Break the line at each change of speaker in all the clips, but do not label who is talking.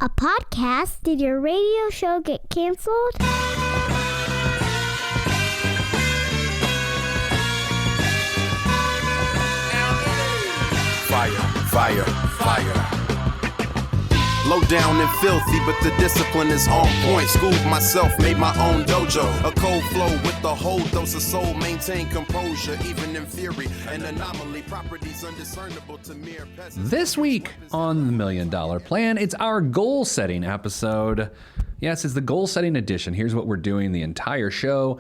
A podcast? Did your radio show get canceled?
Fire. Low down and filthy, but the discipline is on point. Schooled myself, made my own dojo. A cold flow with the whole dose of soul. Maintain composure, even in fury. An anomaly, properties undiscernible to mere peasants.
This week on The $1 Million Plan, it's our goal setting episode. Yes, it's the goal setting edition. Here's what we're doing the entire show.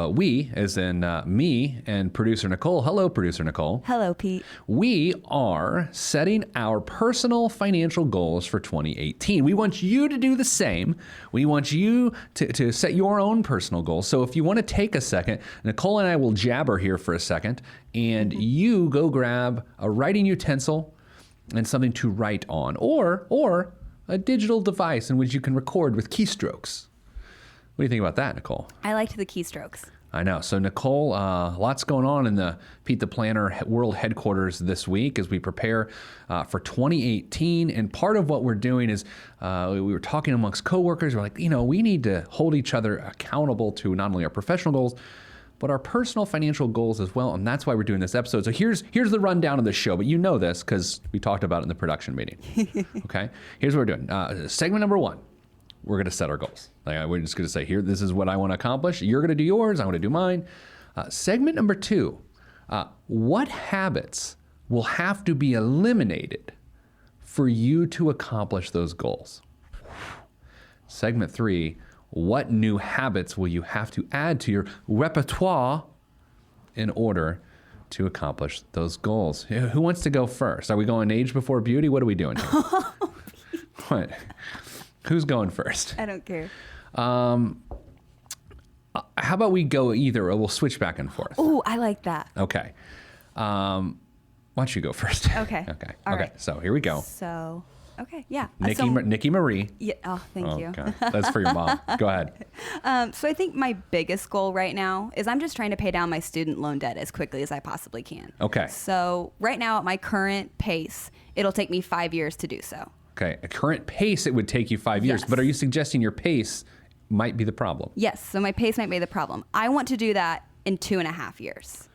We, as in me and producer Nicole. Hello, producer Nicole.
Hello, Pete.
We are setting our personal financial goals for 2018. We want you to do the same. We want you to set your own personal goals. So if you want to take a second, Nicole and I will jabber here for a second, and you go grab a writing utensil and something to write on, or a digital device in which you can record with keystrokes. What do you think about that, Nicole?
I liked the keystrokes.
I know. So, Nicole, lots going on in the Pete the Planner World Headquarters this week as we prepare for 2018. And part of what we're doing is we were talking amongst coworkers. We're like, we need to hold each other accountable to not only our professional goals, but our personal financial goals as well. And that's why we're doing this episode. So here's the rundown of the show. But you know this because we talked about it in the production meeting. Okay? Here's what we're doing. Segment number 1. We're going to set our goals. We're just going to say, here, this is what I want to accomplish. You're going to do yours. I'm going to do mine. Segment number 2, what habits will have to be eliminated for you to accomplish those goals? Segment 3, what new habits will you have to add to your repertoire in order to accomplish those goals? Who wants to go first? Are we going age before beauty? What are we doing here? What? Who's going first?
I don't care.
How about we go either, or we'll switch back and forth.
Ooh, I like that.
Okay. Why don't you go first?
Okay. All
okay.
right.
So here we go.
So, okay, yeah.
Nikki Marie.
Yeah. Oh, thank you.
Okay. That's for your mom. Go ahead.
So I think my biggest goal right now is I'm just trying to pay down my student loan debt as quickly as I possibly can.
Okay.
So right now at my current pace, it'll take me 5 years to do so.
Okay. At current pace, it would take you 5 years.
Yes.
But are you suggesting your pace might be the problem?
Yes. So my pace might be the problem. I want to do that in 2.5 years.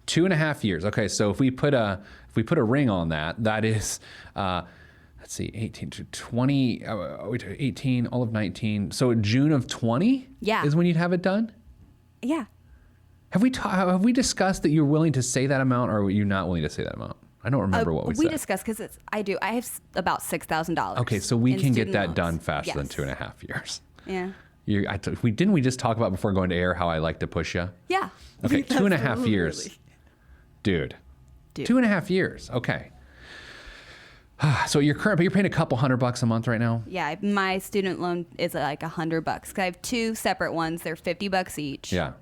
2.5 years. Okay. So if we put a ring on that, that is, let's see, 18 to 20, 18, all of 19. So June of 20
Yeah.
is when you'd have it done?
Yeah.
Have we discussed that you're willing to say that amount, or are you not willing to say that amount? I don't remember what we said.
We discussed because I have about $6,000.
Okay, so we can get that
loans.
done faster than
Yes.
2.5 years.
Yeah.
Didn't we just talk about before going to air how I like to push you?
Yeah.
Okay, 2.5
Absolutely.
years. Dude. 2.5 years. Okay. So you're paying a couple $100 a month right now?
Yeah, my student loan is like $100 because I have 2 separate ones. They're $50 each.
Yeah.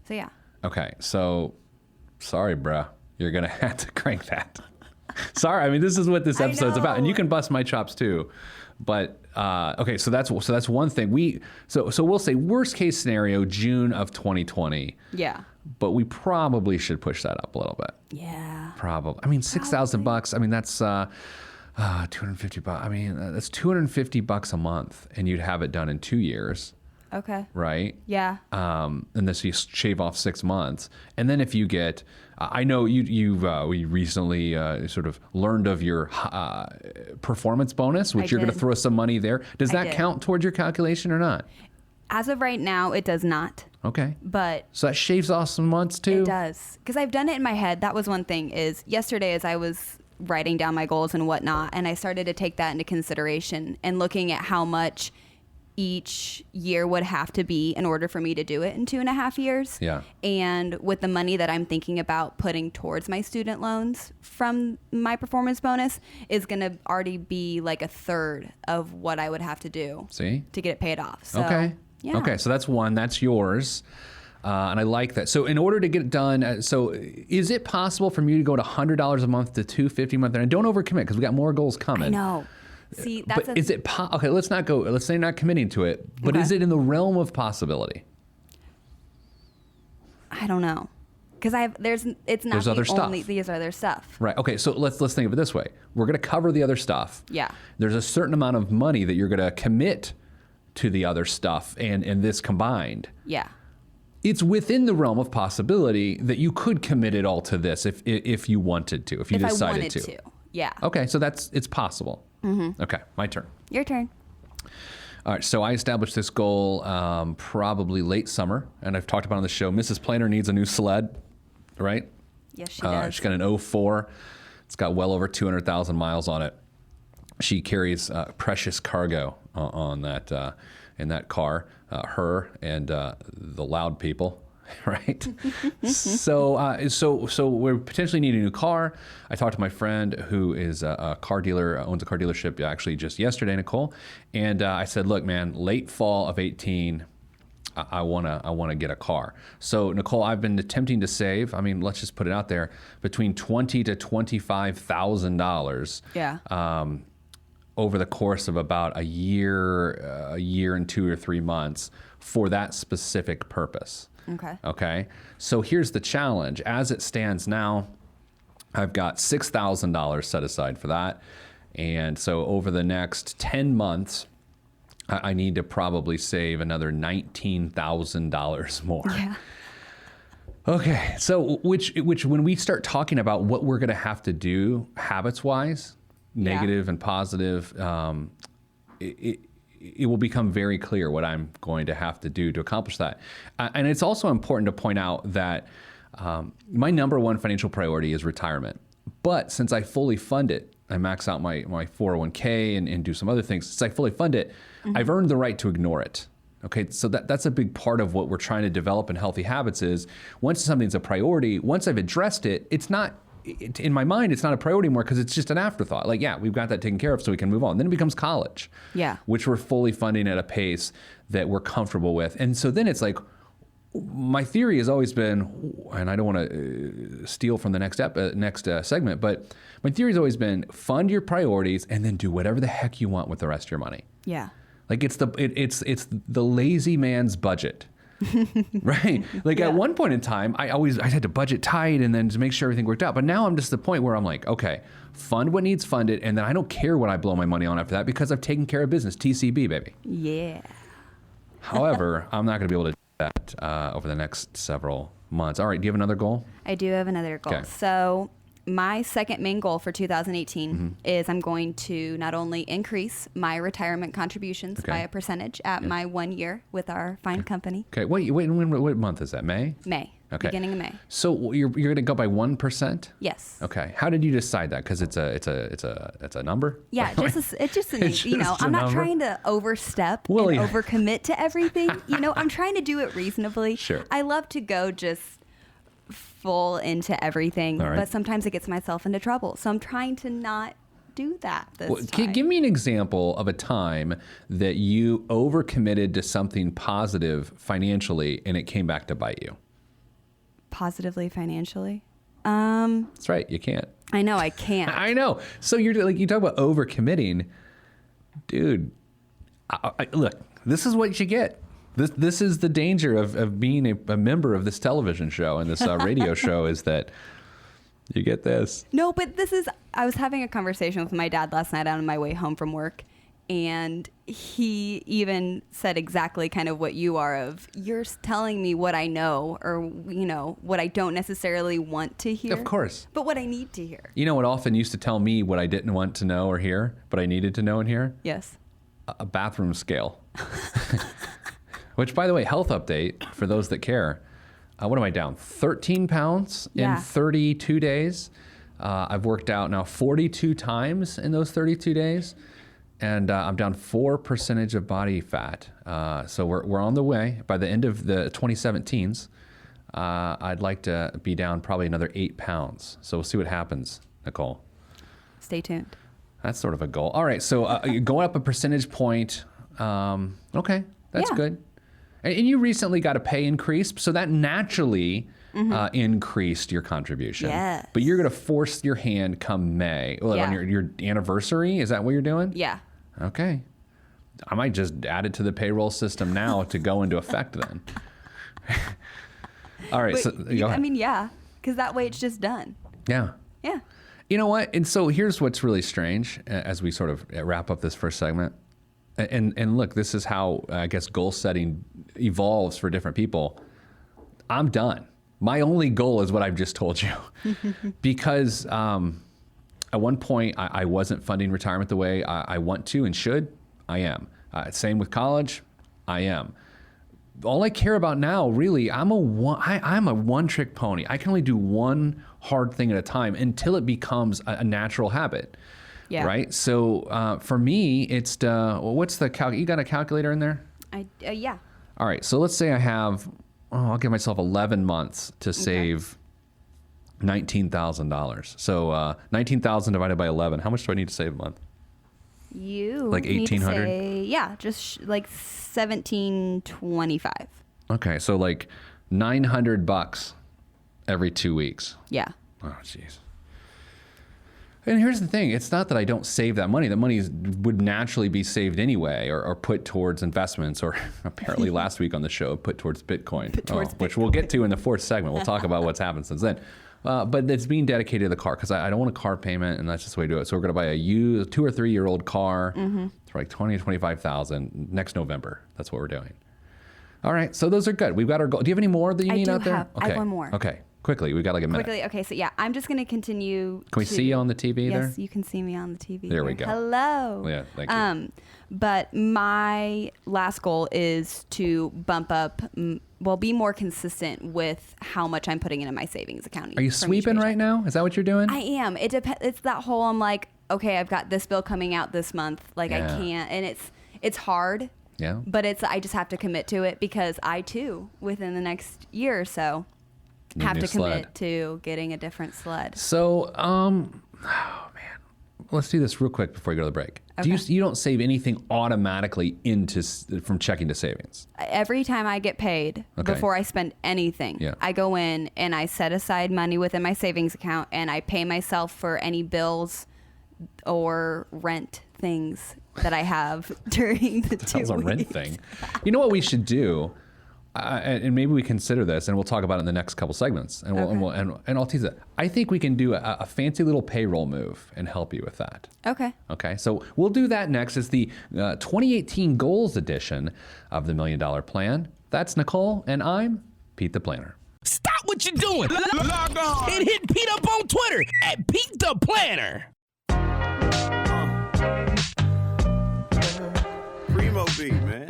So yeah.
Okay, so sorry, bruh. You're going to have to crank that. Sorry, I mean, this is what this episode's about. And you can bust my chops too. But, okay, so that's one thing. So we'll say worst case scenario, June of 2020.
Yeah.
But we probably should push that up a little bit.
Yeah.
Probably. I mean, $6,000. I mean, that's $250. I mean, that's $250 a month, and you'd have it done in 2 years.
Okay.
Right?
Yeah.
And then so you shave off 6 months. And then if you get, I know we recently sort of learned of your performance bonus, which you're going to throw some money there. Does that count towards your calculation or not?
As of right now, it does not.
Okay.
But
so that shaves off some months too?
It does. Because I've done it in my head. That was one thing is yesterday as I was writing down my goals and whatnot, and I started to take that into consideration and looking at how much each year would have to be in order for me to do it in 2.5 years.
Yeah.
And with the money that I'm thinking about putting towards my student loans from my performance bonus is going to already be like a third of what I would have to do to get it paid off. So,
okay.
Yeah.
Okay. So that's one. That's yours. And I like that. So in order to get it done, so is it possible for me to go to $100 a month to $250 a month? And don't overcommit because we got more goals coming.
I know. See, that's
but is it okay? Let's not go. Let's say you're not committing to it. But is it in the realm of possibility?
I don't know, because it's not
There's other stuff.
these are their stuff.
Right. Okay. So let's think of it this way. We're going to cover the other stuff.
Yeah.
There's a certain amount of money that you're going to commit to the other stuff, and this combined.
Yeah.
It's within the realm of possibility that you could commit it all to this if you wanted to, if you decided
I wanted to. Yeah.
Okay. So it's possible. Mm-hmm. Okay. My turn.
Your turn.
All right, so I established this goal probably late summer, and I've talked about it on the show. Mrs. Planner needs a new sled, right?
Yes, she does.
She's got an 04. It's got well over 200,000 miles on it. She carries precious cargo on that in that car, her and the loud people. Right. So we're potentially needing a new car. I talked to my friend who is a car dealer, owns a car dealership actually just yesterday, Nicole. And I said, look, man, late fall of 18, I want to get a car. So Nicole, I've been attempting to save. I mean, let's just put it out there, between $20,000 to $25,000.
Yeah.
Over the course of about a year and 2 or 3 months for that specific purpose. Okay. So here's the challenge. As it stands now, I've got $6,000 set aside for that. And so over the next 10 months, I need to probably save another $19,000 more.
Yeah.
Okay. So which when we start talking about what we're going to have to do habits-wise, negative and positive, it will become very clear what I'm going to have to do to accomplish that. And it's also important to point out that my number one financial priority is retirement. But since I fully fund it, I max out my 401k and do some other things. Since I fully fund it, I've earned the right to ignore it. Okay, so that's a big part of what we're trying to develop in Healthy Habits is once something's a priority, once I've addressed it, it's not, in my mind, it's not a priority anymore because it's just an afterthought. Like, yeah, we've got that taken care of so we can move on. Then it becomes college, which we're fully funding at a pace that we're comfortable with. And so then it's like, my theory has always been, and I don't want to steal from the next segment, but my theory has always been fund your priorities and then do whatever the heck you want with the rest of your money.
Yeah.
Like it's the lazy man's budget. Right? Like at one point in time, I had to budget tight and then to make sure everything worked out. But now I'm just at the point where I'm like, okay, fund what needs funded. And then I don't care what I blow my money on after that because I've taken care of business. TCB, baby.
Yeah.
However, I'm not going to be able to do that over the next several months. All right. Do you have another goal?
I do have another goal.
Okay.
So my second main goal for 2018 is I'm going to not only increase my retirement contributions by a percentage at my 1 year with our fine company.
Okay. Wait, what month is that? May?
May.
Okay.
Beginning of May.
So you're going to go by 1%?
Yes.
Okay. How did you decide that? Because it's a number.
Yeah, it's just I'm not trying to overstep and overcommit to everything. I'm trying to do it reasonably.
Sure.
I love to go just full into everything, but sometimes it gets myself into trouble. So I'm trying to not do that this time.
Give me an example of a time that you overcommitted to something positive financially and it came back to bite you.
Positively financially?
That's right. You can't.
I know I can't.
I know. So you talk about overcommitting, dude. Look, this is what you get. This is the danger of being a member of this television show and this radio show is that you get this.
No, but I was having a conversation with my dad last night on my way home from work, and he even said exactly kind of what you are of, you're telling me what I know or, what I don't necessarily want to hear.
Of course.
But what I need to hear.
You know what often used to tell me what I didn't want to know or hear, but I needed to know and hear?
Yes.
A bathroom scale. Which, by the way, health update for those that care. What am I down? 13 pounds in 32 days. I've worked out now 42 times in those 32 days. And I'm down 4% of body fat. So we're on the way. By the end of the 2017s, I'd like to be down probably another 8 pounds. So we'll see what happens, Nicole.
Stay tuned.
That's sort of a goal. All right. So going up a percentage point. Okay. That's good. And you recently got a pay increase, so that naturally increased your contribution.
Yes.
But you're going to force your hand come May. Well, on your anniversary? Is that what you're doing?
Yeah.
Okay. I might just add it to the payroll system now to go into effect then. All right.
But
So go ahead.
yeah, because that way it's just done.
Yeah.
Yeah.
You know what? And so here's what's really strange as we sort of wrap up this first segment. And look, this is how I guess goal setting evolves for different people. I'm done. My only goal is what I've just told you. Because at one point I wasn't funding retirement the way I want to and should. I am. Same with college. I am. All I care about now, really, I'm a one-trick pony. I can only do one hard thing at a time until it becomes a natural habit.
Yeah.
Right. So for me, it's what's the you got a calculator in there?
Yeah.
All right. So let's say I have, I'll give myself 11 months to save $19,000. So 19,000 divided by 11. How much do I need to save a month?
You
Like
need to
1,800?
say, yeah, just like 1725.
Okay. So like $900 every 2 weeks.
Yeah.
Oh, jeez. And here's the thing. It's not that I don't save that money. The money would naturally be saved anyway or put towards investments or apparently last week on the show, put towards Bitcoin, which we'll get to in the fourth segment. We'll talk about what's happened since then. But it's being dedicated to the car because I don't want a car payment and that's just the way to do it. So we're going to buy a used 2 or 3 year old car for like $20,000 to $25,000 next November. That's what we're doing. All right. So those are good. We've got our goal. Do you have any more that you need out there?
I have one more.
Okay. Quickly. We've got like a minute.
Quickly, okay, so yeah, I'm just going to continue.
Can we see you on the TV there?
Yes, you can see me on the TV.
There we go.
Hello.
Yeah, thank you.
But my last goal is to bump up, be more consistent with how much I'm putting into my savings account.
Are you sweeping right now? Is that what you're doing?
I am. It depends. It's that whole, I'm like, okay, I've got this bill coming out this month. Like I can't, and it's hard.
Yeah.
But I just have to commit to it because I too, within the next year or so, have to commit to getting a different sled.
So, oh man, let's do this real quick before we go to the break.
Okay.
You don't save anything automatically from checking to savings?
Every time I get paid, before I spend anything, I go in and I set aside money within my savings account and I pay myself for any bills or rent things that I have during the 2 weeks.
That's a rent thing. You know what we should do? And maybe we consider this, and we'll talk about it in the next couple segments. And and I'll tease it. I think we can do a fancy little payroll move and help you with that.
Okay.
Okay. So we'll do that next. It's the 2018 Goals edition of the $1 Million Plan. That's Nicole, and I'm Pete the Planner.
Stop what you're doing. Log on and hit Pete up on Twitter at Pete the Planner.
Primo beat, man.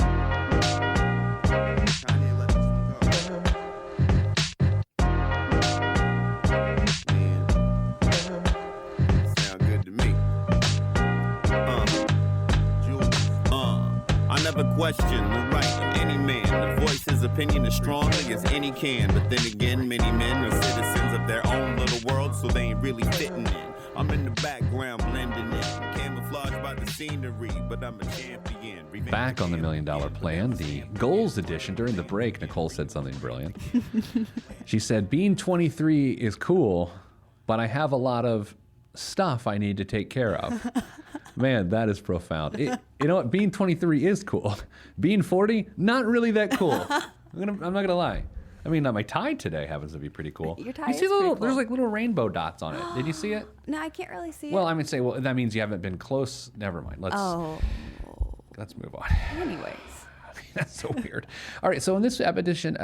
Never question the right of any man to voice his opinion as strongly as any can. But then again, many men are citizens of their own little world, so they ain't really fitting in. I'm in the background blending in, camouflaged by the scenery, but I'm a champion.
Back on the $1 Million Plan, the Goals edition. During the break, Nicole said something brilliant. She said, being 23 is cool, but I have a lot of stuff I need to take care of. Man, that is profound. You know what? Being 23 is cool. Being 40, not really that cool. I'm not gonna lie. I mean, my tie today happens to be pretty cool.
Your tie
you
is
see
pretty cool.
There's like little rainbow dots on it. Did you see it?
No, I can't really see
Well,
it.
I mean, that means you haven't been close. Never mind. Let's move on.
Anyways.
I mean, that's so weird. All right, so in this edition,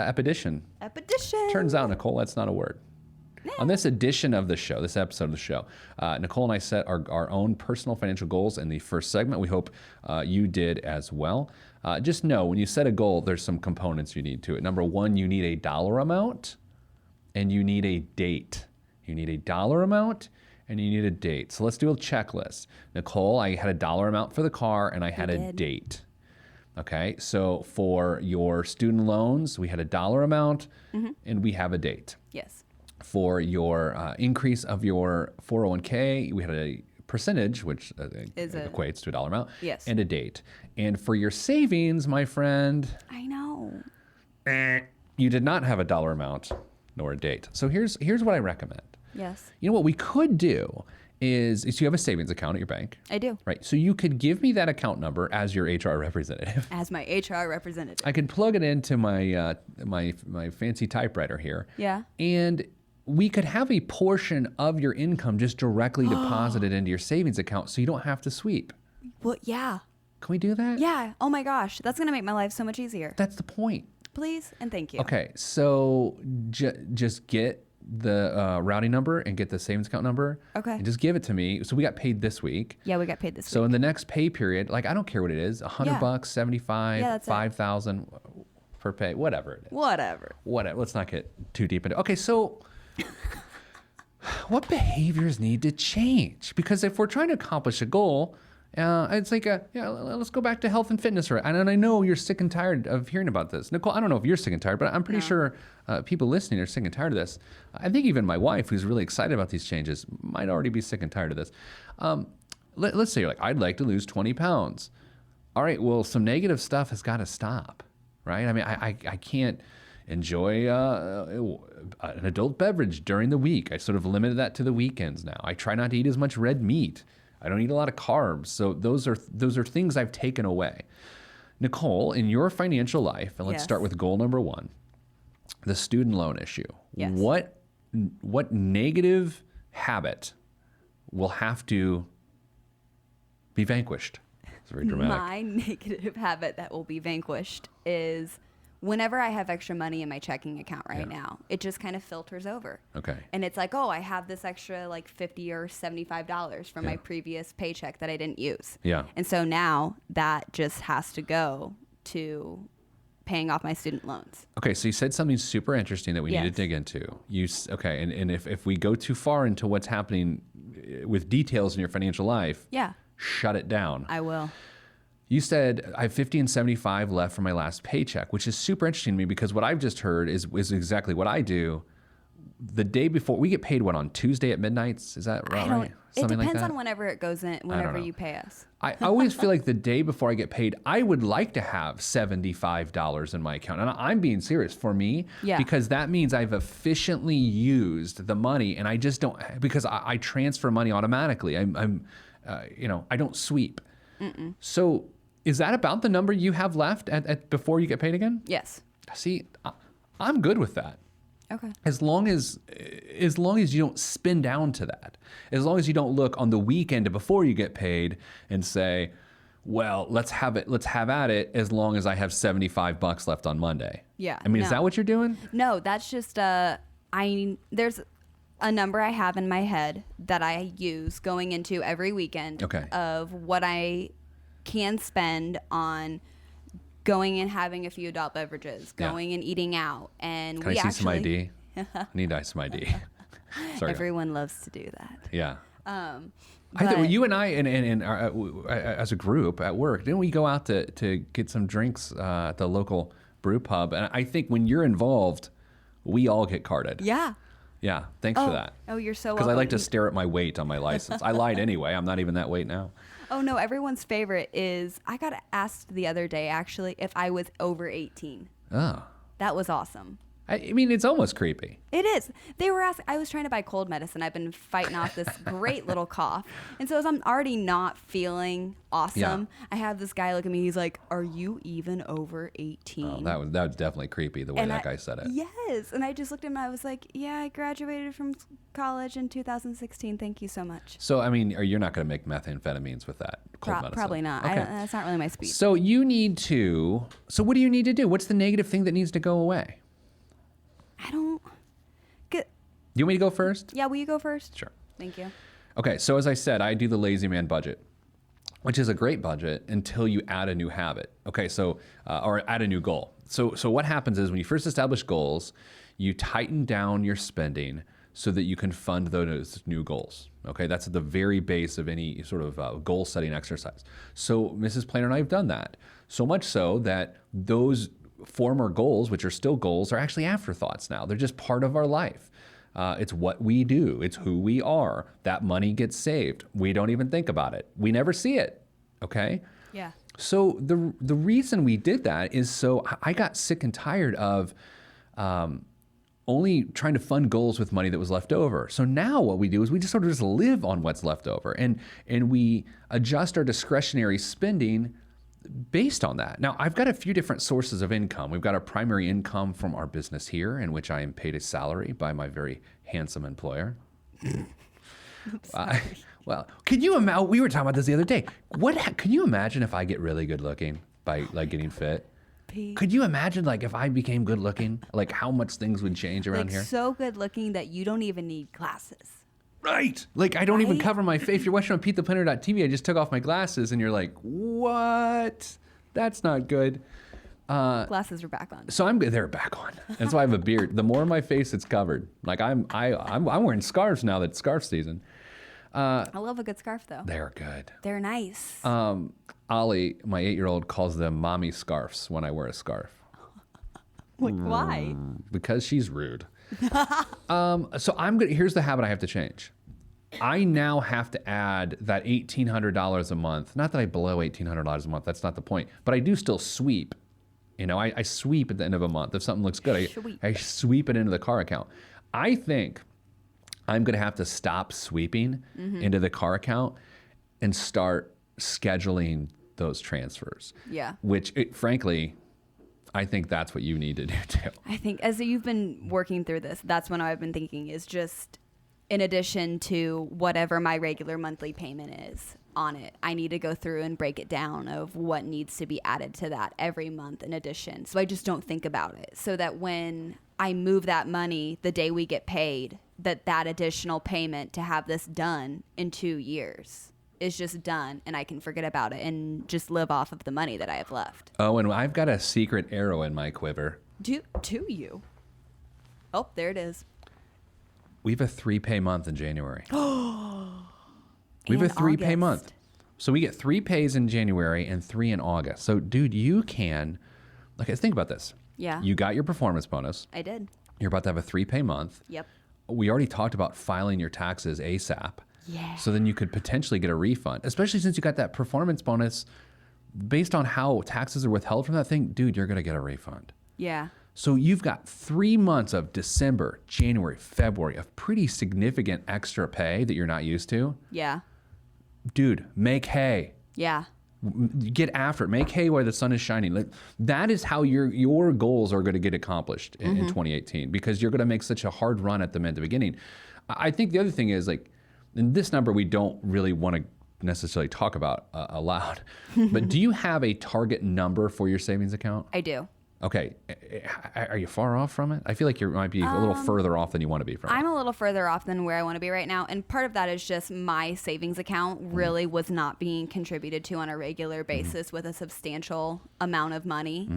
turns out, Nicole, that's not a word. On this edition of the show, this episode of the show, Nicole and I set our own personal financial goals in the first segment. We hope you did as well. Just know, when you set a goal, there's some components you need to it. Number one, you need a dollar amount and you need a date. You need a dollar amount and you need a date. So let's do a checklist. Nicole, I had a dollar amount for the car and I had a date. Okay, so for your student loans, we had a dollar amount and we have a date.
Yes.
For your increase of your 401k, we had a percentage, which equates to a dollar amount,
yes,
and a date. And for your savings, my friend,
I know,
you did not have a dollar amount nor a date. So here's what I recommend.
Yes.
You know what we could do is you have a savings account at your bank.
I do.
Right. So you could give me that account number as your HR representative.
As my HR representative.
I could plug it into my my fancy typewriter here.
Yeah.
And we could have a portion of your income just directly deposited into your savings account so you don't have to sweep.
Well, yeah.
Can we do that?
Yeah. Oh my gosh. That's going to make my life so much easier.
That's the point.
Please and thank you.
Okay. So just get the routing number and get the savings account number.
Okay.
And just give it to me. So we got paid this week.
Yeah, we got paid this
So
week.
in the next pay period, like I don't care what it is, $100, 75,
Yeah, that's it.
5,000 per pay, whatever it is.
Whatever.
Whatever. Let's not get too deep into it. Okay, so what behaviors need to change? Because if we're trying to accomplish a goal, it's like, let's go back to health and fitness. And I know you're sick and tired of hearing about this. Nicole, I don't know if you're sick and tired, but I'm pretty sure people listening are sick and tired of this. I think even my wife, who's really excited about these changes, might already be sick and tired of this. Let's say you're like, I'd like to lose 20 pounds. All right, well, some negative stuff has got to stop, right? I mean, I can't enjoy an adult beverage during the week. I sort of limited that to the weekends now. I try not to eat as much red meat. I don't eat a lot of carbs. So those are things I've taken away. Nicole, in your financial life, and let's
Yes.
start with goal number 1, the student loan issue.
Yes.
What negative habit will have to be vanquished? It's very dramatic.
My negative habit that will be vanquished is whenever I have extra money in my checking account now, it just kind of filters over.
Okay.
And it's like, oh, I have this extra like $50 or $75 from my previous paycheck that I didn't use.
Yeah.
And so now that just has to go to paying off my student loans.
Okay, so you said something super interesting that we need to
Yes.
dig into. And if we go too far into what's happening with details in your financial life,
Yeah,
shut it down.
I will.
You said I have 50 and 75 left from my last paycheck, which is super interesting to me because what I've just heard is exactly what I do. The day before, we get paid on Tuesday at midnights? Is that right?
It
Something like
depends
that?
on whenever it goes in, whenever
know.
you pay us.
I always feel like the day before I get paid, I would like to have $75 in my account. And I'm being serious for me,
Yeah.
because that means I've efficiently used the money, and I just don't, because I transfer money automatically. I don't sweep. So is that about the number you have left at before you get paid again?
Yes.
See, I'm good with that.
Okay.
As long as you don't spin down to that, as long as you don't look on the weekend before you get paid and say, well, let's have at it as long as I have $75 left on Monday.
Yeah,
I mean, is
no.
that what you're doing?
No, that's just there's a number I have in my head that I use going into every weekend
Okay.
of what I can spend on going and having a few adult beverages,
Yeah.
going and eating out, and
Can I see some ID? I need some ID. Sorry.
Everyone loves to do that.
Yeah.
But
You and I, and as a group at work, didn't we go out to get some drinks at the local brew pub? And I think when you're involved, we all get carded.
yeah.
Yeah. Thanks for that.
Oh, you're so
Because I
welcome.
like to stare at my weight on my license. I lied anyway. I'm not even that weight now.
Oh no, everyone's favorite is I got asked the other day actually if I was over 18.
Oh.
That was awesome.
I mean, it's almost creepy.
It is. They were asking. I was trying to buy cold medicine. I've been fighting off this great little cough, and so as I'm already not feeling awesome, I have this guy look at me. He's like, "Are you even over 18?"
Oh, that was definitely creepy the way
And
that guy said it.
Yes, and I just looked at him. And I was like, "Yeah, I graduated from college in 2016. Thank you so much."
So, I mean, you're not going to make methamphetamines with that cold medicine?
Probably not.
Okay.
That's not really my speed.
So you need to. So what do you need to do? What's the negative thing that needs to go away?
I don't. Good.
You want me to go first?
Yeah, will you go first?
Sure.
Thank you.
Okay, so as I said, I do the lazy man budget, which is a great budget until you add a new habit. Okay, so or add a new goal. So what happens is when you first establish goals, you tighten down your spending so that you can fund those new goals. Okay, that's at the very base of any sort of goal setting exercise. So Mrs. Planner and I have done that, so much so that those former goals, which are still goals, are actually afterthoughts now. They're just part of our life. It's what we do. It's who we are. That money gets saved. We don't even think about it. We never see it. Okay?
Yeah.
So the reason we did that is so I got sick and tired of only trying to fund goals with money that was left over. So now what we do is we just sort of just live on what's left over, and we adjust our discretionary spending based on that. Now, I've got a few different sources of income. We've got our primary income from our business here, in which I am paid a salary by my very handsome employer. Well, can you imagine? We were talking about this the other day. Can you imagine if I get really good looking by like getting fit?
Pete.
Could you imagine like if I became good looking, like how much things would change around
Like
here?
so good looking that you don't even need glasses.
Right. Like I don't even
Right?
cover my face. If you're watching on PeteThePlanner.tv, I just took off my glasses and you're like, what? That's not good.
Glasses are back on.
So they're back on. That's why I have a beard. The more of my face it's covered. Like I'm wearing scarves now that it's scarf season.
I love a good scarf though.
They're good.
They're nice.
Ollie, my 8-year-old, calls them mommy scarves when I wear a scarf.
Like, why?
Because she's rude. So here's the habit I have to change. I now have to add that $1,800 a month. Not that I blow $1,800 a month. That's not the point. But I do still sweep. You know, I sweep at the end of a month. If something looks good, I sweep it into the car account. I think I'm going to have to stop sweeping into the car account and start scheduling those transfers.
Yeah.
Which, frankly, I think that's what you need to do too.
I think as you've been working through this, that's when I've been thinking is just in addition to whatever my regular monthly payment is on it, I need to go through and break it down of what needs to be added to that every month in addition. So I just don't think about it. So that when I move that money the day we get paid, that additional payment to have this done in 2 years is just done and I can forget about it and just live off of the money that I have left.
Oh, and I've got a secret arrow in my quiver.
Do you? Oh, there it is.
We have a 3-pay month in January. We have a
And
3-pay
August.
month. So we get 3 pays in January and 3 in August. So, dude, you can, think about this.
Yeah.
You got your performance bonus.
I did.
You're about to have a 3-pay month.
Yep.
We already talked about filing your taxes ASAP.
Yeah.
So then you could potentially get a refund, especially since you got that performance bonus. Based on how taxes are withheld from that thing, dude, you're going to get a refund.
Yeah.
So you've got 3 months of December, January, February of pretty significant extra pay that you're not used to.
Yeah.
Dude, make hay.
Yeah.
Get after it. Make hay while the sun is shining. Like, that is how your goals are going to get accomplished in 2018, because you're going to make such a hard run at them at the beginning. I think the other thing is, like, in this number we don't really want to necessarily talk about aloud, but do you have a target number for your savings account?
I do.
Okay. Are you far off from it? I feel like you might be a little further off than you want to be from
I'm
it.
a little further off than where I want to be right now. And part of that is just my savings account really was not being contributed to on a regular basis with a substantial amount of money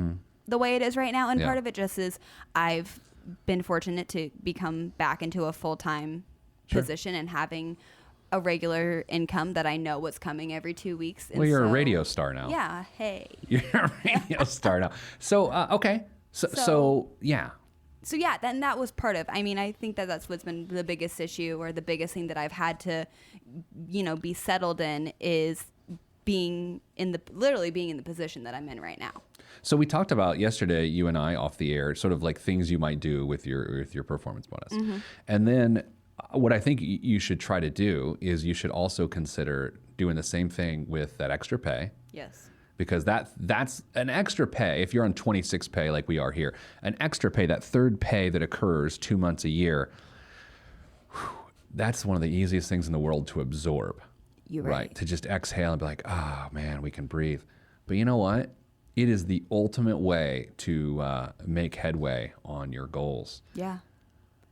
the way it is right now. And
Yeah.
part of it just is I've been fortunate to become back into a full-time position and having a regular income that I know what's coming every 2 weeks. And
Well, you're a
so-
radio star now.
Yeah. Hey.
You're a radio star now. So, okay. So yeah.
So yeah, then that was part of. I mean, I think that's what's been the biggest issue or the biggest thing that I've had to, be settled in is literally being in the position that I'm in right now.
So we talked about yesterday, you and I off the air, sort of like things you might do with your performance bonus. And then what I think you should try to do is you should also consider doing the same thing with that extra pay.
Yes.
Because that's an extra pay. If you're on 26 pay like we are here, an extra pay, that third pay that occurs 2 months a year, that's one of the easiest things in the world to absorb.
You're right.
To just exhale and be like, oh man, we can breathe. But you know what? It is the ultimate way to make headway on your goals.
Yeah.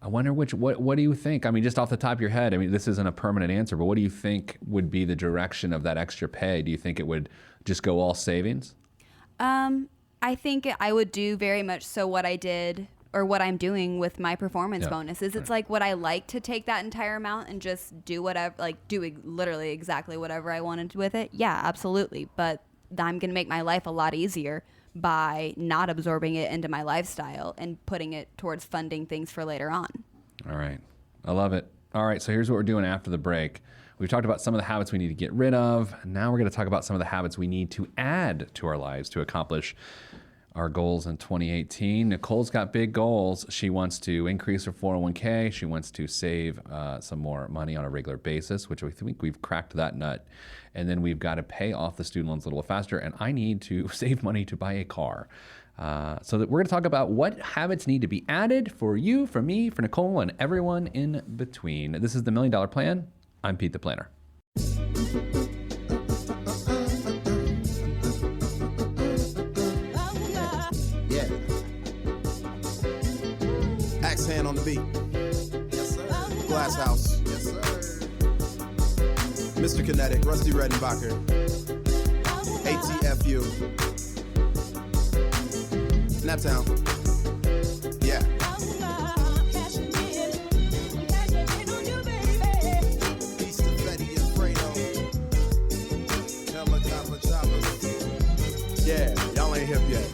I wonder what do you think? I mean, just off the top of your head, I mean, this isn't a permanent answer, but what do you think would be the direction of that extra pay? Do you think it would just go all savings?
I think I would do very much so what I did or what I'm doing with my performance bonuses. It's like, would I like to take that entire amount and just do whatever, like do literally exactly whatever I wanted with it? Yeah, absolutely. But I'm going to make my life a lot easier by not absorbing it into my lifestyle and putting it towards funding things for later on.
All right. I love it. All right. So here's what we're doing after the break. We've talked about some of the habits we need to get rid of. Now we're going to talk about some of the habits we need to add to our lives to accomplish our goals in 2018. Nicole's got big goals. She wants to increase her 401k. She wants to save some more money on a regular basis, which we think we've cracked that nut. And then we've got to pay off the student loans a little faster. And I need to save money to buy a car. So that we're going to talk about what habits need to be added for you, for me, for Nicole, and everyone in between. This is the $1 Million Plan. I'm Pete the Planner.
Yeah. Axe hand on the beat. Yes, sir. Glass House. Yes, sir. Mr. Kinetic, Rusty Redenbacher. ATFU. Naptown. Yeah. Peace to Betty and Fredo. Helicopter choppers. Yeah, y'all ain't hip yet.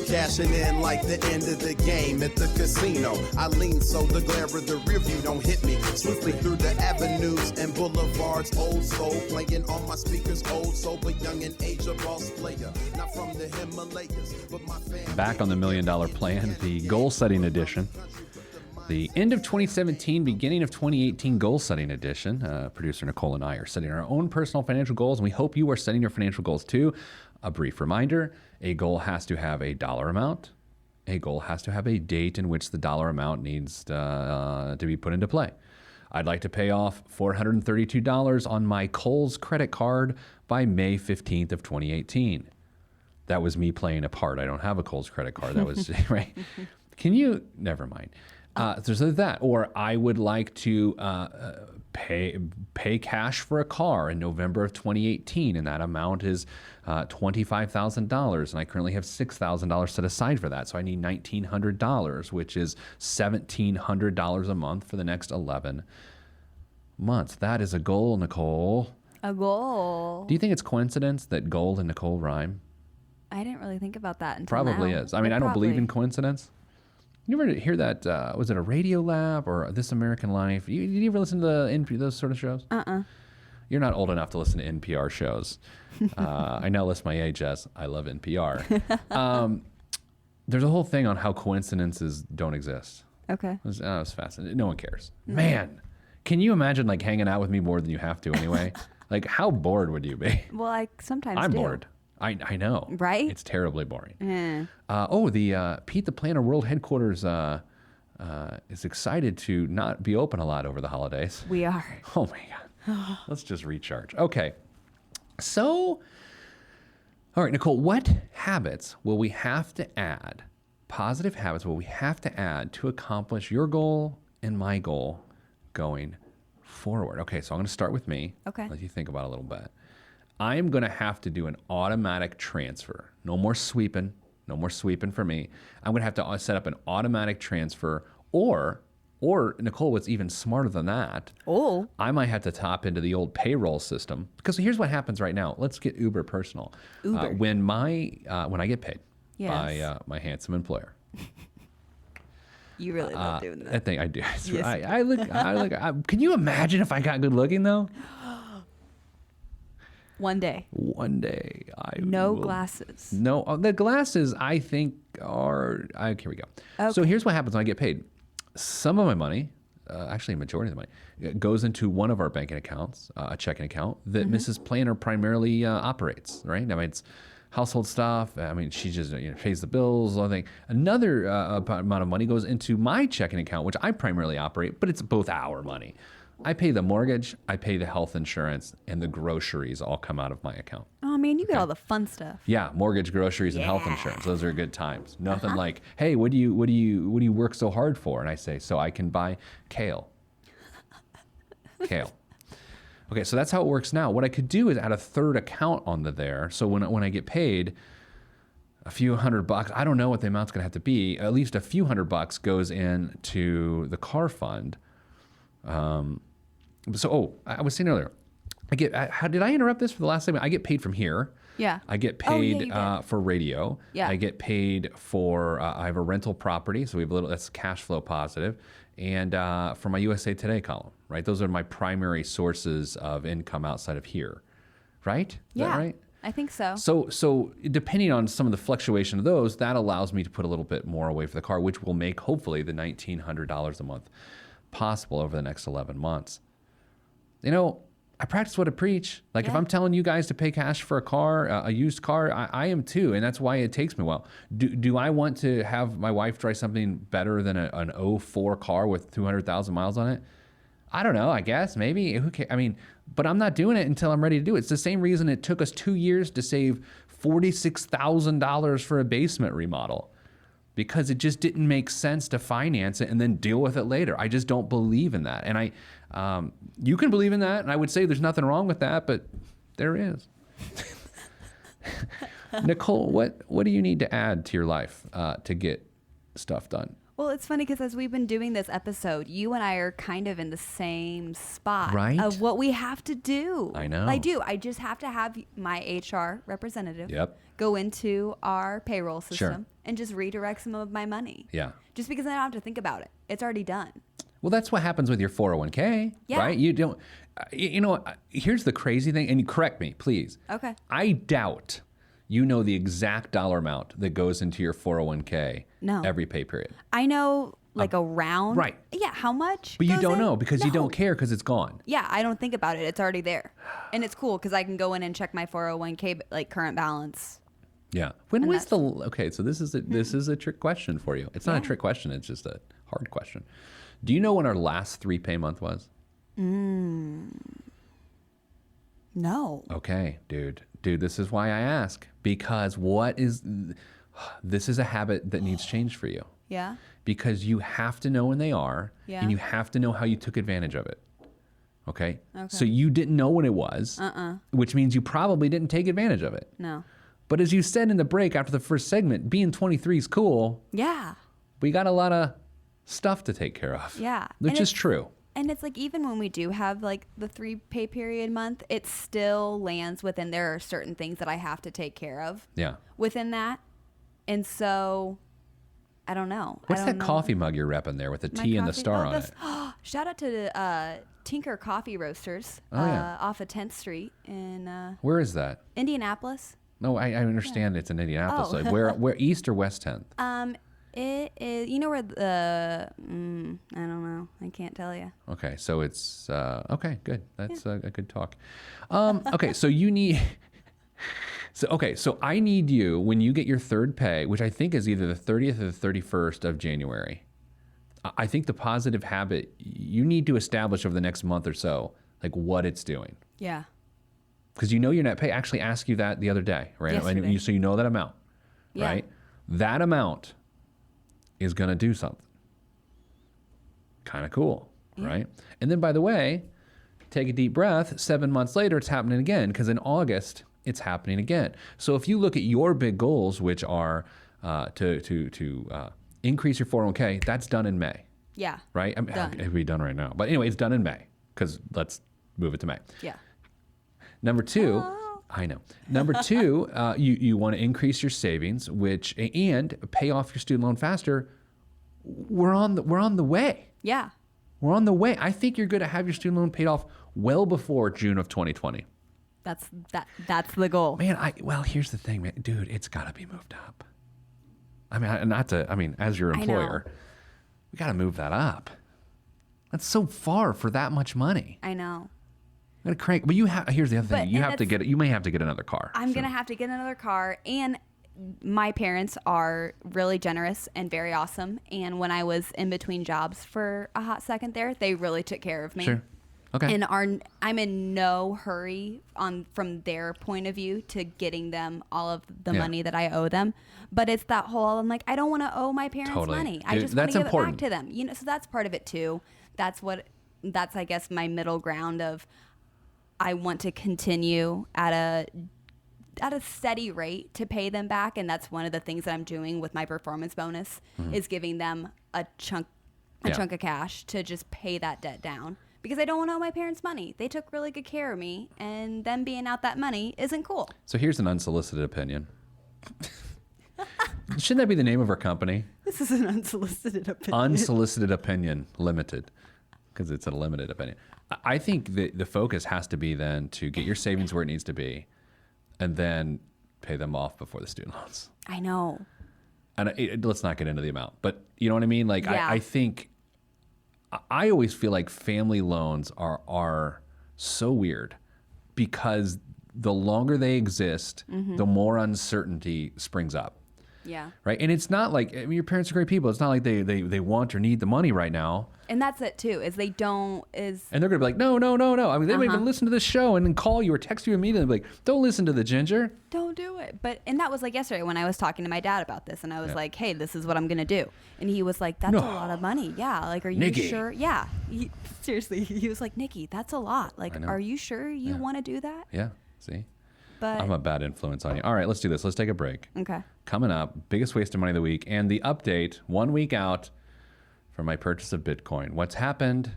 Cashing in like the end of the game at the casino. I lean so the glare of the rear view don't hit me. Swiftly through the avenues and boulevards. Old soul playing on my speakers. Old soul but young in age, a boss player. Not from the Himalayas, but my family.
Back on the $1 Million Plan, the goal setting edition. The end of 2017, beginning of 2018 goal setting edition. Producer Nicole and I are setting our own personal financial goals, and we hope you are setting your financial goals too. A brief reminder, a goal has to have a dollar amount. A goal has to have a date in which the dollar amount needs to be put into play. I'd like to pay off $432 on my Kohl's credit card by May 15th of 2018. That was me playing a part. I don't have a Kohl's credit card. That was, right? Can you, never mind. There's that. Or I would like to pay cash for a car in November of 2018, and that amount is $25,000, and I currently have $6,000 set aside for that. So I need $1,900, which is $1,700 a month for the next 11 months. That is a goal, Nicole.
A goal.
Do you think it's coincidence that gold and Nicole rhyme?
I didn't really think about that until
Probably
now.
is. I mean, I don't believe in coincidence. You ever hear that? Was it a Radio Lab or This American Life? Did you ever listen to those sort of shows? You're not old enough to listen to NPR shows. I now list my age as I love NPR. There's a whole thing on how coincidences don't exist.
Okay.
It was fascinating. No one cares. Man, can you imagine like hanging out with me more than you have to anyway? Like, how bored would you be?
Well, I sometimes
I'm
do.
bored. I know.
Right?
It's terribly boring.
Yeah.
The Pete the Planner World Headquarters is excited to not be open a lot over the holidays.
We are.
Oh my God. Let's just recharge. Okay. So, all right, Nicole, what habits will we have to add, positive habits will we have to add to accomplish your goal and my goal going forward? Okay, so I'm going to start with me.
Okay.
Let you think about it a little bit. I'm going to have to do an automatic transfer. No more sweeping. No more sweeping for me. I'm going to have to set up an automatic transfer, or Nicole, what's even smarter than that, I might have to tap into the old payroll system. Because here's what happens right now. Let's get uber personal. When I get paid by my handsome employer.
You really love doing that.
I think I do.
Yes.
I look. Can you imagine if I got good looking though?
One day.
One day I
No
will.
glasses.
No, the glasses I think are. Here we go.
Okay.
So here's what happens when I get paid. Some of my money, actually a majority of the money, goes into one of our banking accounts, a checking account that Mrs. Planner primarily operates. Right? I mean, it's household stuff. I mean, she just pays the bills. I think another amount of money goes into my checking account, which I primarily operate, but it's both our money. I pay the mortgage, I pay the health insurance, and the groceries all come out of my account.
Oh man, you get all the fun stuff.
Yeah, mortgage, groceries, and health insurance. Those are good times. Nothing like, hey, what do you work so hard for? And I say, so I can buy kale. Kale. Okay, so that's how it works now. What I could do is add a third account onto there. So when I get paid, a few $100, I don't know what the amount's going to have to be. At least a few $100 goes into the car fund. I was saying earlier, how did I interrupt this for the last segment? I get paid from here.
Yeah.
I get
Oh, yeah,
paid
you did.
for radio.
Yeah.
I get paid for, I have a rental property, so we have that's cash flow positive. And for my USA Today column, right? Those are my primary sources of income outside of here, right? Is
Yeah.
that right?
I think so.
So depending on some of the fluctuation of those, that allows me to put a little bit more away for the car, which will make hopefully the $1,900 a month possible over the next 11 months. You know, I practice what I preach. Like if I'm telling you guys to pay cash for a car, a used car, I am too. And that's why it takes me a while. Do I want to have my wife drive something better than an 04 car with 200,000 miles on it? I don't know, I guess, maybe. Who cares? I mean, but I'm not doing it until I'm ready to do it. It's the same reason it took us 2 years to save $46,000 for a basement remodel, because it just didn't make sense to finance it and then deal with it later. I just don't believe in that. And you can believe in that, and I would say there's nothing wrong with that, but there is. Nicole, what do you need to add to your life to get stuff done?
Well, it's funny because as we've been doing this episode, you and I are kind of in the same spot
Right?
of what we have to do.
I know.
I do. I just have to have my HR representative go into our payroll system and just redirect some of my money.
Yeah.
Just because I don't have to think about it. It's already done.
Well, that's what happens with your 401k,
Yeah.
right? You don't, you know, here's the crazy thing, and correct me, please.
Okay.
I doubt you know the exact dollar amount that goes into your 401k
No.
every pay period.
I know like around.
right.
Yeah, how much?
But you
goes
don't
in?
know because you
No.
don't care because it's gone.
Yeah, I don't think about it. It's already there. And it's cool because I can go in and check my 401k like current balance.
Yeah. When
And
was the okay? So this is a trick question for you. It's not a trick question. It's just a hard question. Do you know when our last 3 pay month was?
No.
Okay, dude, this is why I ask, because this is a habit that needs change for you,
Yeah.
because you have to know when they are,
Yeah.
and you have to know how you took advantage of it. Okay. So you didn't know when it was, which means you probably didn't take advantage of it.
No.
But as you said in the break after the first segment, being 23 is cool,
Yeah.
but you got a lot of stuff to take care of.
Yeah.
Which
And
is
it's-
true.
And it's like even when we do have like the 3 pay period month, it still lands within there are certain things that I have to take care of
Yeah.
within that. And so I don't know.
What's
I
that
don't know.
coffee mug you're repping there with the
My
T and the
coffee-
star
oh,
on it?
that's- Shout out to Tinker Coffee Roasters
yeah.
off of 10th Street in
Where is that?
Indianapolis.
No, I understand it's in Indianapolis.
Oh.
Like, where east or west 10th?
It is, you know where the, I don't know. I can't tell you.
Okay, so it's okay. Good. That's a good talk. Okay, so you need. So I need you when you get your third pay, which I think is either the 30th or the 31st of January. I think the positive habit you need to establish over the next month or so, like what it's doing,
Yeah.
because you know your net pay. I actually asked you that the other day, right?
Yesterday.
So you know that amount,
Yeah.
right? That amount is going to do something. Kind of cool, right? And then, by the way, take a deep breath. 7 months later, it's happening again, because in August, it's happening again. So if you look at your big goals, which are to increase your 401k, that's done in May,
Yeah.
right? I mean,
Done.
it'd be done right now. But anyway, it's done in May, because let's move it to May.
Yeah.
Number two, I know. Number two, you want to increase your savings, and pay off your student loan faster. We're on the way.
Yeah.
We're on the way. I think you're going to have your student loan paid off well before June of 2020.
That's the goal.
Man, well, here's the thing, man. Dude, it's got to be moved up. I mean, as your
I know.
employer, we got to move that up. That's so far for that much money.
I know.
I'm gonna crank. But here's the other thing.
But-
You
and
have to
that's-
get. You may have to get another car.
I'm going to have to get another car. And my parents are really generous and very awesome. And when I was in between jobs for a hot second there, they really took care of me.
Sure. Okay.
And I'm in no hurry from their point of view to getting them all of the
Yeah.
money that I owe them. But it's that whole, I'm like, I don't want to owe my parents
Totally.
money. I
Dude,
just want
that's
to give
important.
it back to them. You know, so that's part of it too. That's I guess my middle ground of I want to continue at a steady rate to pay them back, and that's one of the things that I'm doing with my performance bonus is giving them a chunk
Yeah.
of cash to just pay that debt down, because I don't want to owe my parents money. They took really good care of me, and them being out that money isn't cool.
So here's an unsolicited opinion. Shouldn't that be the name of our company?
This is an unsolicited opinion.
Unsolicited Opinion Limited, because it's a limited opinion. I think the focus has to be then to get your savings where it needs to be, and then pay them off before the student loans.
I know.
And let's not get into the amount, but you know what I mean? Like,
Yeah.
I think, I always feel like family loans are so weird because the longer they exist, the more uncertainty springs up.
Yeah.
Right. And it's not like, I mean, your parents are great people. It's not like they want or need the money right now.
And that's it too, is they don't,
And they're going to be like, no. I mean, they might even listen to this show and then call you or text you immediately and be like, don't listen to the ginger.
don't do it. And that was like yesterday when I was talking to my dad about this, and I was like, hey, this is what I'm going to do. And he was like, that's a lot of money. Yeah. Like, are you
Nikki.
sure? Yeah. Seriously. He was like, Nikki, that's a lot. Like,
I know.
are you sure you want to do that?
Yeah. See,
But
I'm a bad influence on you. All right, let's do this. Let's take a break.
okay.
Coming up, biggest waste of money of the week and the update 1 week out from my purchase of Bitcoin. What's happened,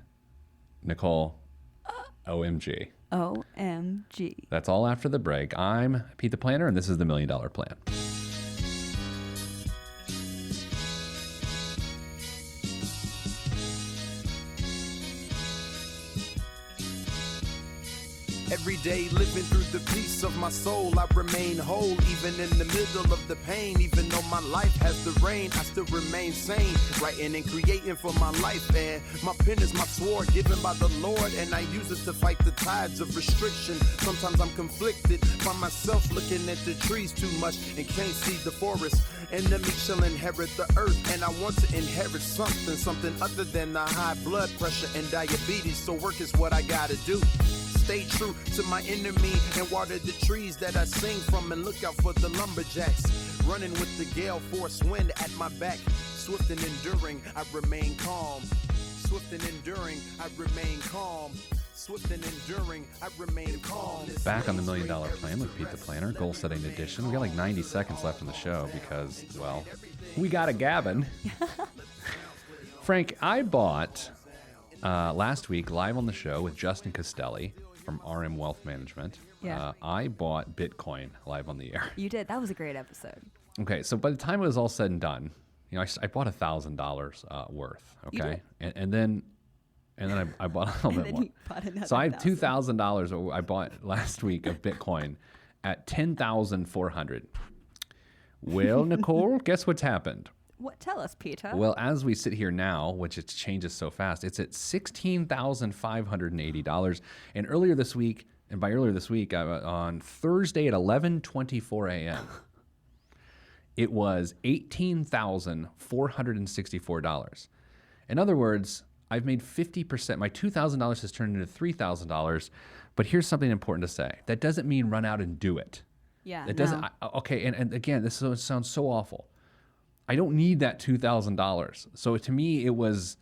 Nicole? OMG.
OMG.
That's all after the break. I'm Pete the Planner, and this is the $1 Million Plan.
Every day living through the peace of my soul, I remain whole, even in the middle of the pain. Even though my life has the rain, I still remain sane, writing and creating for my life. And my pen is my sword given by the Lord, and I use it to fight the tides of restriction. Sometimes I'm conflicted by myself, looking at the trees too much and can't see the forest. Enemy shall inherit the earth, and I want to inherit something other than the high blood pressure and diabetes. So work is what I gotta do. Stay true to my enemy and water the trees that I sing from, and look out for the lumberjacks running with the gale force wind at my back. Swift and enduring, I remain calm. Swift and enduring, I remain calm. Swift and enduring, I remain calm.
Back on the $1 Million Plan with Pete the Planner, goal setting edition. We got like 90 seconds left in the show because, well, we got a gabbin'. Frank, I bought last week live on the show with Justin Costelli from RM Wealth Management.
Yeah.
I bought Bitcoin live on the air.
You did. That was a great episode.
Okay, so by the time it was all said and done, you know, I bought $1,000 worth. Okay, and then I bought a little bit more.
You bought another
So I have
$1,000.
$2,000 I bought last week of Bitcoin at $10,400. Well, Nicole, guess what's happened?
What? Tell us, Peter.
Well, as we sit here now, which it changes so fast, it's at $16,580. And earlier this week, on Thursday at 11:24 a.m., it was $18,464. In other words, I've made 50%. My $2,000 has turned into $3,000. But here's something important to say. That doesn't mean run out and do it.
yeah.
It doesn't.
No.
Okay, and again, this sounds so awful. I don't need that $2,000. So to me, it was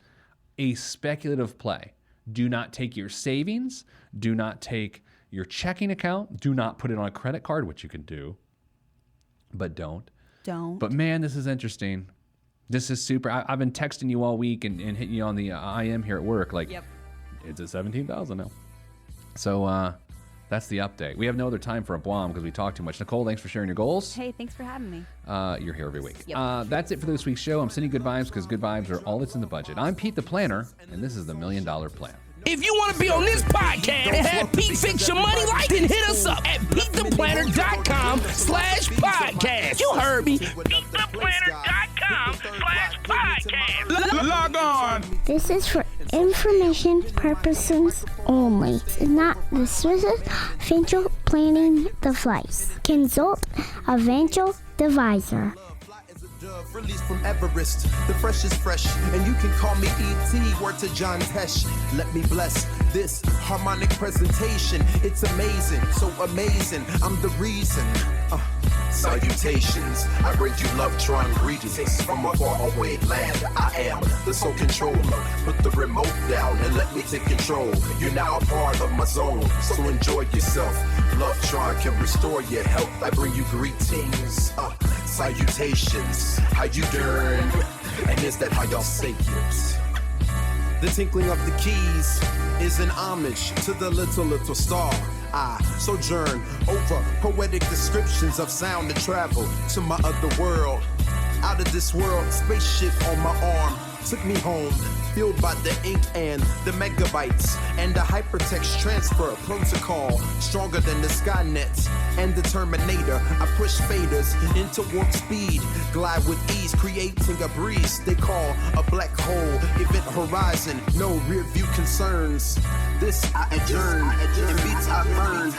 a speculative play. Do not take your savings. Do not take your checking account. Do not put it on a credit card, which you can do, but don't.
Don't.
But man, this is interesting. This is super. I've been texting you all week and hitting you on the IM here at work. Like,
Yep.
it's at 17,000 now. So that's the update. We have no other time for a blom because we talk too much. Nicole, thanks for sharing your goals.
Hey, thanks for having me.
You're here every week.
Yep.
That's it for this week's show. I'm sending good vibes because good vibes are all that's in the budget. I'm Pete the Planner, and this is the $1 Million Plan.
If you want to be on this podcast and have Pete fix your money life, then hit us up at PeteThePlanner.com/podcast. You heard me. PeteThePlanner.com/podcast. Log on.
This is for information purposes only. It's not the Swiss financial planning device. Consult a financial advisor.
Released from Everest, the fresh is fresh, and you can call me E.T. Word to John Tesh. Let me bless this harmonic presentation. It's amazing, so amazing. I'm the reason. Salutations, I bring you love-tron greetings from a faraway land. I am the sole controller. Put the remote down and let me take control. You're now a part of my zone, so enjoy yourself. Love-tron can restore your health. I bring you greetings, salutations. How you doing? And is that how y'all say it? The tinkling of the keys is an homage to the little star. I sojourn over poetic descriptions of sound and travel to my other world. Out of this world, spaceship on my arm. took me home, fueled by the ink and the megabytes and the hypertext transfer protocol, stronger than the Skynet and the Terminator. I push faders into warp speed, glide with ease, creating a breeze they call a black hole. Event horizon, no rear view concerns. This I adjourn, and beats I burn.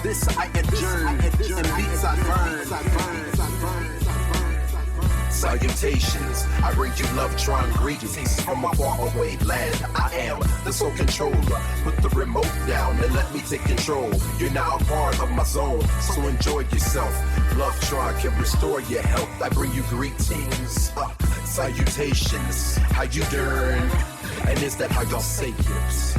This I adjourn, and beats I burn. Salutations, I bring you love-tron greetings from a faraway land. I am the sole controller. Put the remote down and let me take control. You're now a part of my zone, so enjoy yourself. Love-tron can restore your health. I bring you greetings, salutations. How you doing? And is that how y'all say it?